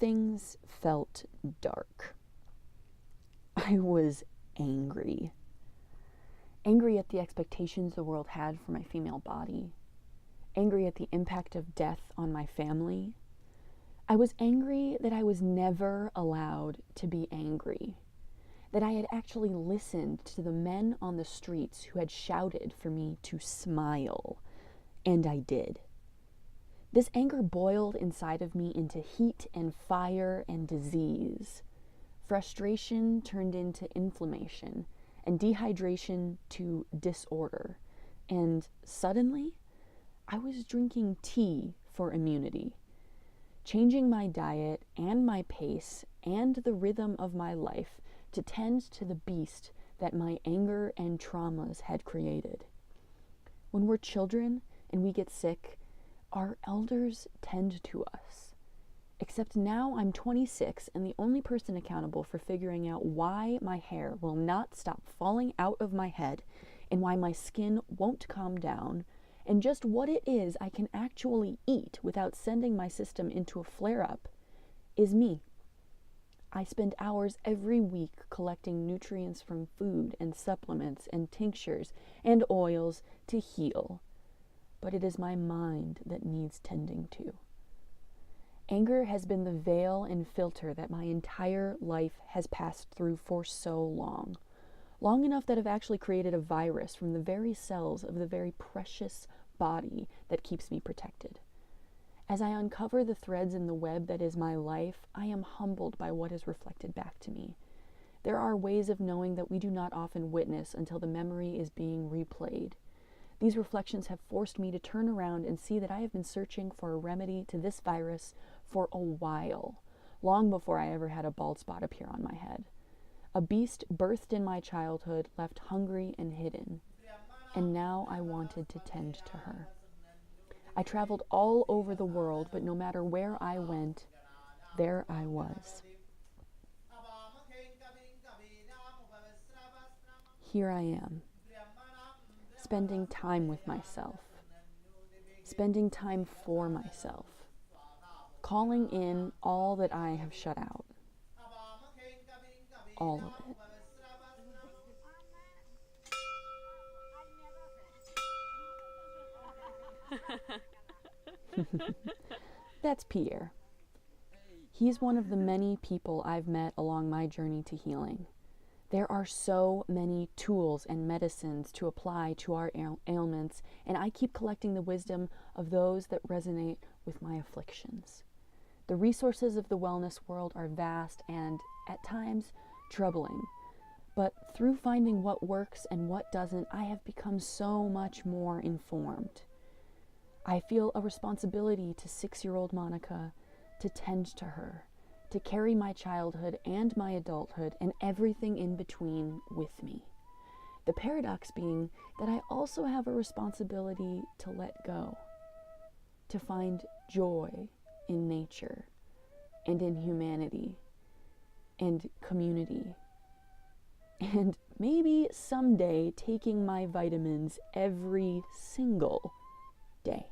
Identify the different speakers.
Speaker 1: things felt dark. I was angry. Angry at the expectations the world had for my female body. Angry at the impact of death on my family. I was angry that I was never allowed to be angry. That I had actually listened to the men on the streets who had shouted for me to smile. And I did. This anger boiled inside of me into heat and fire and disease. Frustration turned into inflammation, and dehydration to disorder. And suddenly, I was drinking tea for immunity, changing my diet and my pace and the rhythm of my life to tend to the beast that my anger and traumas had created. When we're children and we get sick, our elders tend to us. Except now I'm 26 and the only person accountable for figuring out why my hair will not stop falling out of my head and why my skin won't calm down and just what it is I can actually eat without sending my system into a flare-up is me. I spend hours every week collecting nutrients from food and supplements and tinctures and oils to heal. But it is my mind that needs tending to. Anger has been the veil and filter that my entire life has passed through for so long. Long enough that I've actually created a virus from the very cells of the very precious body that keeps me protected. As I uncover the threads in the web that is my life, I am humbled by what is reflected back to me. There are ways of knowing that we do not often witness until the memory is being replayed. These reflections have forced me to turn around and see that I have been searching for a remedy to this virus for a while, long before I ever had a bald spot appear on my head. A beast birthed in my childhood, left hungry and hidden, and now I wanted to tend to her. I traveled all over the world, but no matter where I went, there I was. Here I am, spending time with myself, spending time for myself, calling in all that I have shut out, all of it. That's Pierre. He's one of the many people I've met along my journey to healing. There are so many tools and medicines to apply to our ailments, and I keep collecting the wisdom of those that resonate with my afflictions. The resources of the wellness world are vast and, at times, troubling. But through finding what works and what doesn't, I have become so much more informed. I feel a responsibility to 6-year-old Monica to tend to her, to carry my childhood and my adulthood and everything in between with me. The paradox being that I also have a responsibility to let go, to find joy in nature and in humanity and community, and maybe someday taking my vitamins every single day.